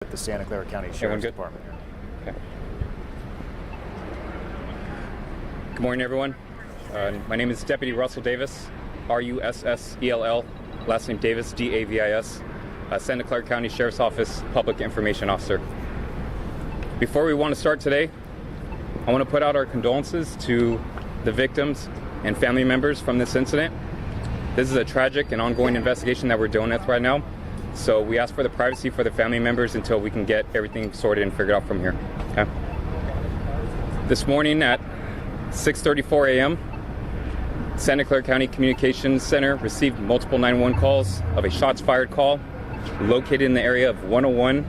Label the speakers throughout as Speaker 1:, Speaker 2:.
Speaker 1: At the Santa Clara County Sheriff's Department.
Speaker 2: Okay. Good morning, everyone. My name is Deputy Russell Davis, R-U-S-S-E-L-L, last name Davis, D-A-V-I-S, Santa Clara County Sheriff's Office Public Information Officer. Before we want to start today, I want to put out our condolences to the victims and family members from this incident. This is a tragic and ongoing investigation that we're dealing with right now. So we ask for the privacy for the family members until we can get everything sorted and figured out from here. Okay. This morning at 6:34 a.m., Santa Clara County Communications Center received multiple 911 calls of a shots fired call located in the area of 101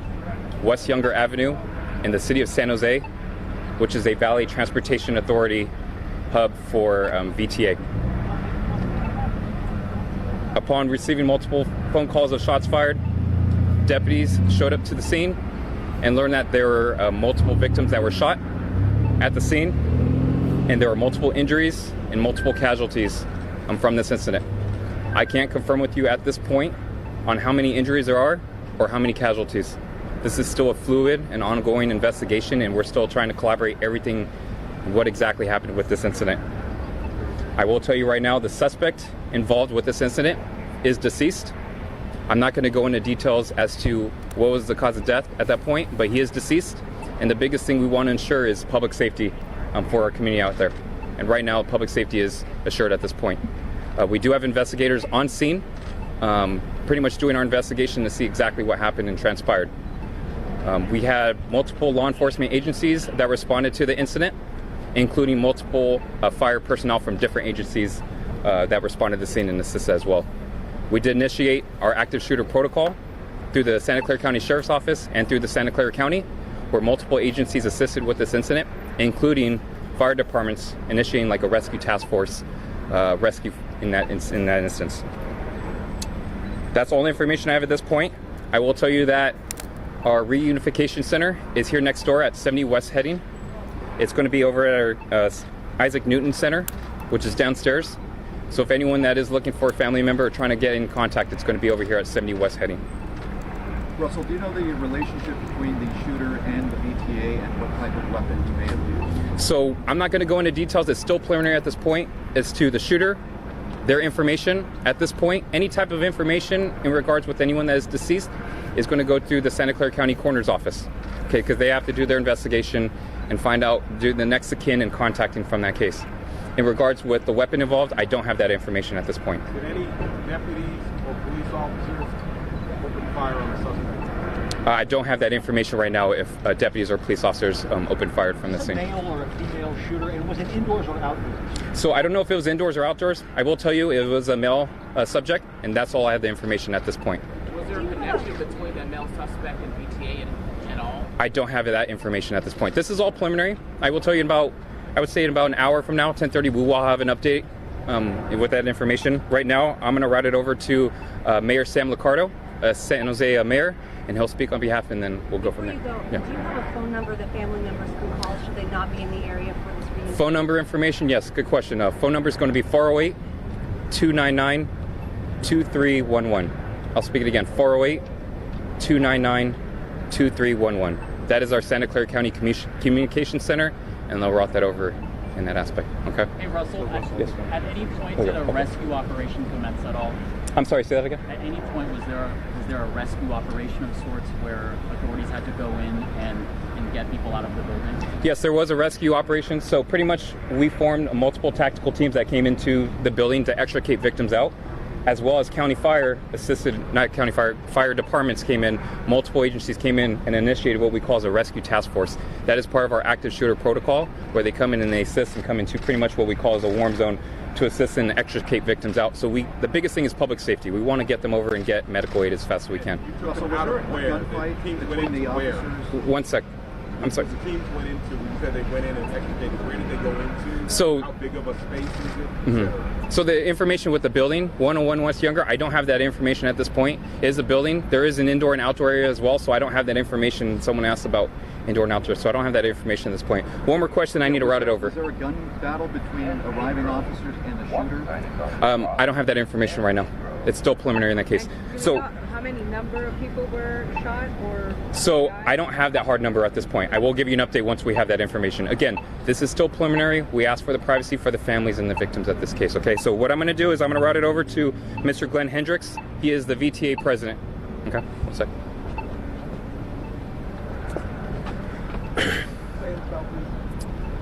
Speaker 2: West Younger Avenue in the city of San Jose, which is a Valley Transportation Authority hub for VTA. Upon receiving multiple phone calls of shots fired, deputies showed up to the scene and learned that there were multiple victims that were shot at the scene, and there were multiple injuries and multiple casualties from this incident. I can't confirm with you at this point on how many injuries there are or how many casualties. This is still a fluid and ongoing investigation, and we're still trying to collaborate everything what exactly happened with this incident. I will tell you right now, the suspect involved with this incident is deceased. I'm not going to go into details as to what was the cause of death at that point, but he is deceased. And the biggest thing we want to ensure is public safety for our community out there. And right now, public safety is assured at this point. We do have investigators on scene, pretty much doing our investigation to see exactly what happened and transpired. We had multiple law enforcement agencies that responded to the incident, including multiple fire personnel from different agencies that responded to the scene and assisted as well. We did initiate our active shooter protocol through the Santa Clara County Sheriff's Office and through the Santa Clara County, where multiple agencies assisted with this incident, including fire departments initiating like a rescue task force rescue in that instance. That's all the information I have at this point. I will tell you that our reunification center is here next door at 70 West Heading. It's going to be over at our Isaac Newton Center, which is downstairs. So if anyone that is looking for a family member or trying to get in contact, it's going to be over here at 70 West Heading.
Speaker 3: Russell, do you know the relationship between the shooter and the VTA and what type of weapon he may have used?
Speaker 2: So I'm not going to go into details. It's still preliminary at this point as to the shooter, their information at this point. Any type of information in regards with anyone that is deceased is going to go through the Santa Clara County Coroner's Office, okay, because they have to do their investigation and find out, do the next of kin and contacting from that case. In regards with the weapon involved, I don't have that information at this point.
Speaker 4: Did any deputies or police officers open fire on the suspect?
Speaker 2: I don't have that information right now if deputies or police officers opened fire from the scene.
Speaker 5: Was it a male or a female shooter, and was it indoors or outdoors?
Speaker 2: So I don't know if it was indoors or outdoors. I will tell you it was a male subject, and that's all I have the information at this point.
Speaker 6: Was there a connection between the male suspect and VTA at all?
Speaker 2: I don't have that information at this point. This is all preliminary. I will tell you I would say in about an hour from now, 10:30, we will have an update with that information. Right now, I'm going to route it over to Mayor Sam Liccardo, San Jose mayor, and he'll speak on behalf, and then we'll go from there.
Speaker 7: Do you have a phone number that family members can call should they not be in the area for this reunion?
Speaker 2: Phone number information, yes, good question. Phone number is going to be 408-299-2311. I'll speak it again, 408-299-2311. That is our Santa Clara County Communications Center, and they'll route that over in that aspect. Okay.
Speaker 6: Hey Russell,
Speaker 2: Yes.
Speaker 6: at any point did a rescue operation commence at all?
Speaker 2: I'm sorry, say that again?
Speaker 6: At any point was there a rescue operation of sorts where authorities had to go in and get people out of the building?
Speaker 2: Yes, there was a rescue operation. So pretty much we formed multiple tactical teams that came into the building to extricate victims out, as well as county fire fire departments came in. Multiple agencies came in and initiated what we call as a rescue task force. That is part of our active shooter protocol, where they come in and they assist and come into pretty much what we call as a warm zone to assist and extricate victims out. So the biggest thing is public safety. We want to get them over and get medical aid as fast as we can.
Speaker 3: Russell, was there a gunfight between the officers?
Speaker 2: One sec. I'm sorry.
Speaker 4: The teams went into, you said they went in and extricated. Where did they go into?
Speaker 2: So,
Speaker 4: how big of a space is it?
Speaker 2: So the information with the building, 101 West Younger, I don't have that information at this point. It is a building. There is an indoor and outdoor area as well, so I don't have that information. Someone asked about indoor and outdoor, so I don't have that information at this point. One more question, I need to route it over.
Speaker 3: Was there a gun battle between arriving officers and the shooter?
Speaker 2: I don't have that information right now. It's still preliminary in that case. So
Speaker 7: How
Speaker 8: how many number of people were shot or?
Speaker 2: So
Speaker 8: died?
Speaker 2: I don't have that hard number at this point. I will give you an update once we have that information. Again, this is still preliminary. We ask for the privacy for the families and the victims at this case, okay? So what I'm going to do is I'm going to route it over to Mr. Glenn Hendricks. He is the VTA president. Okay, one sec.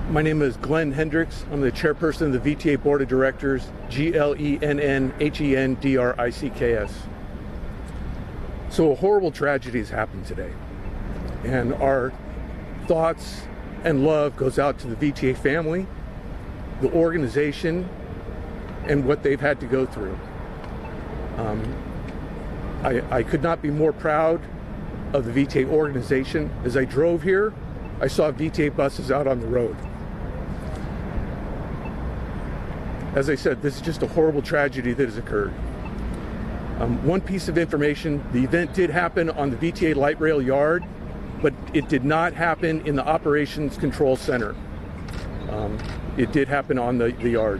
Speaker 9: My name is Glenn Hendricks. I'm the chairperson of the VTA Board of Directors, GLENNHENDRICKS. So a horrible tragedy has happened today, and our thoughts and love goes out to the VTA family, the organization, and what they've had to go through. I could not be more proud of the VTA organization. As I drove here, I saw VTA buses out on the road. As I said, this is just a horrible tragedy that has occurred. One piece of information, the event did happen on the VTA light rail yard, but it did not happen in the Operations Control Center. It did happen on the yard.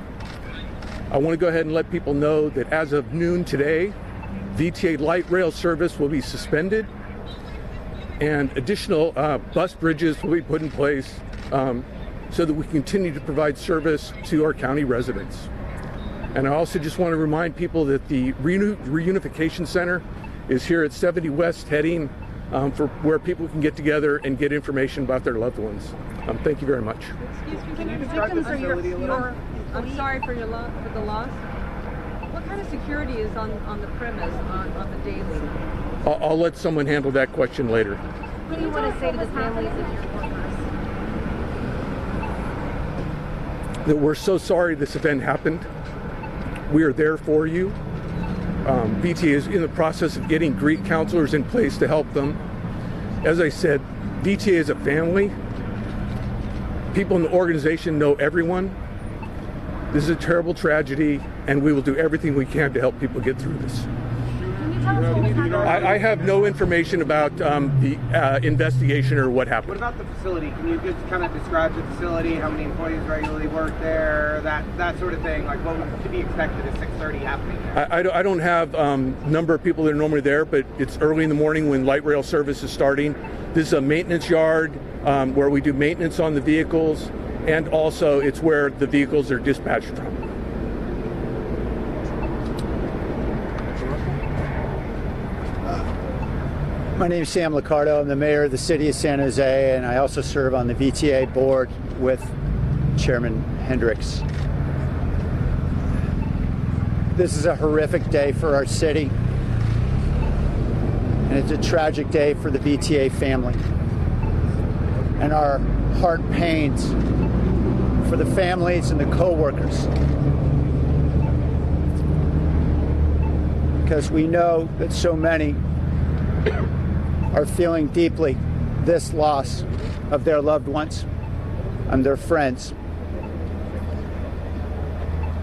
Speaker 9: I want to go ahead and let people know that as of noon today, VTA light rail service will be suspended, and additional bus bridges will be put in place so that we continue to provide service to our county residents. And I also just want to remind people that the Reunification Center is here at 70 West heading for where people can get together and get information about their loved ones. Thank you very much.
Speaker 8: Excuse me, can you describe the facility a little? I'm sorry for the loss. What kind of security is on the premise on the daily?
Speaker 9: I'll let someone handle that question later.
Speaker 7: What do you want to say to the families of your workers?
Speaker 9: That we're so sorry this event happened. We are there for you. VTA is in the process of getting grief counselors in place to help them. As I said, VTA is a family. People in the organization know everyone. This is a terrible tragedy, and we will do everything we can to help people get through this.
Speaker 7: Can you tell us what was happening?
Speaker 9: I have no information about the investigation or what happened.
Speaker 4: What about the facility? Can you just kind of describe the facility, how many employees regularly work there, that sort of thing? Like what could be expected at 6:30 happening there?
Speaker 9: I don't have number of people that are normally there, but it's early in the morning when light rail service is starting. This is a maintenance yard where we do maintenance on the vehicles, and also it's where the vehicles are dispatched from.
Speaker 10: My name is Sam Licardo. I'm the mayor of the city of San Jose, and I also serve on the VTA board with Chairman Hendricks. This is a horrific day for our city, and it's a tragic day for the VTA family. And our heart pains for the families and the co-workers, because we know that so many are feeling deeply this loss of their loved ones and their friends.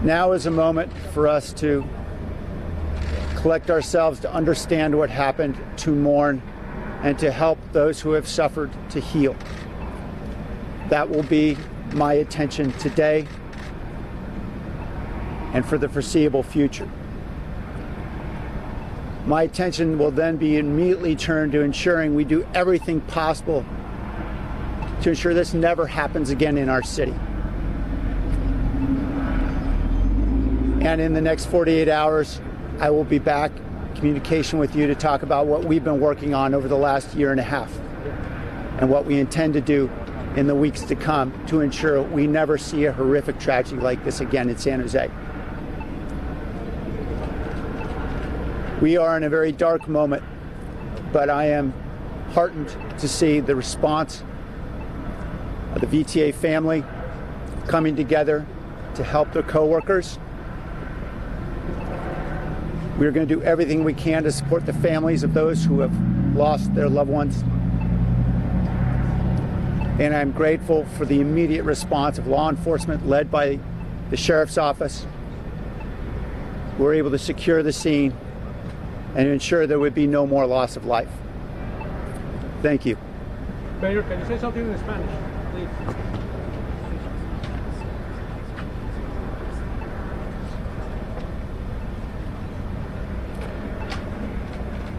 Speaker 10: Now is a moment for us to collect ourselves, to understand what happened, to mourn, and to help those who have suffered to heal. That will be my attention today and for the foreseeable future. My attention will then be immediately turned to ensuring we do everything possible to ensure this never happens again in our city. And in the next 48 hours, I will be back in communication with you to talk about what we've been working on over the last year and a half and what we intend to do in the weeks to come to ensure we never see a horrific tragedy like this again in San Jose. We are in a very dark moment, but I am heartened to see the response of the VTA family coming together to help their coworkers. We're going to do everything we can to support the families of those who have lost their loved ones. And I'm grateful for the immediate response of law enforcement led by the sheriff's office. We were able to secure the scene and ensure there would be no more loss of life. Thank you.
Speaker 5: Mayor, can you say something in Spanish, please?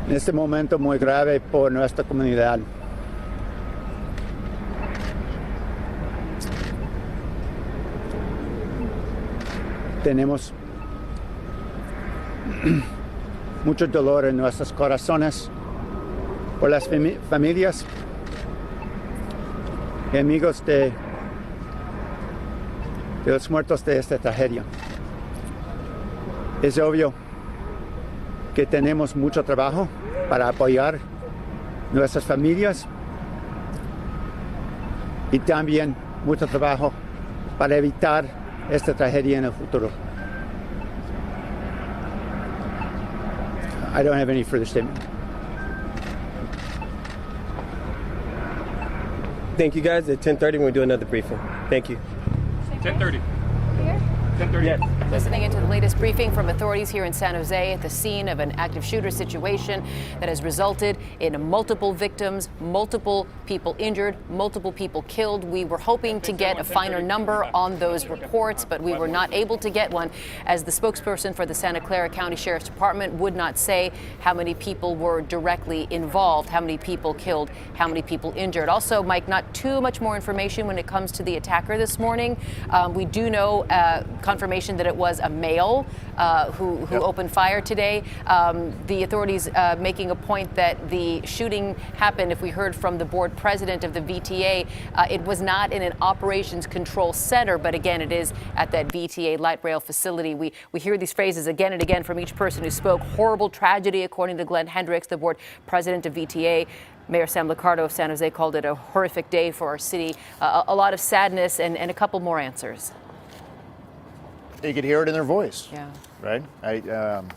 Speaker 10: en este momento muy grave por nuestra comunidad. Tenemos mucho dolor en nuestros corazones por las familias y amigos de los muertos de esta tragedia. Es obvio que tenemos mucho trabajo para apoyar nuestras familias y también mucho trabajo para evitar esta tragedia en el futuro. I don't have any further statement.
Speaker 11: Thank you guys. At 10:30 we'll do another briefing. Thank you.
Speaker 2: 10:30.
Speaker 8: Here?
Speaker 2: 10:30.
Speaker 11: Yes.
Speaker 12: Listening into the latest briefing from authorities here in San Jose at the scene of an active shooter situation that has resulted in multiple victims, multiple people injured, multiple people killed. We were hoping to get a finer number on those reports, but we were not able to get one, as the spokesperson for the Santa Clara County Sheriff's Department would not say how many people were directly involved, how many people killed, how many people injured. Also, Mike, not too much more information when it comes to the attacker this morning. We do know confirmation that it was a male who opened fire today. The authorities making a point that the shooting happened, if we heard from the board president of the VTA, it was not in an operations control center, but again, it is at that VTA light rail facility. We hear these phrases again and again from each person who spoke. Horrible tragedy, according to Glenn Hendricks, the board president of VTA. Mayor Sam Liccardo of San Jose called it a horrific day for our city. A lot of sadness and a couple more answers.
Speaker 1: You could hear it in their voice.
Speaker 12: Yeah.
Speaker 1: Right?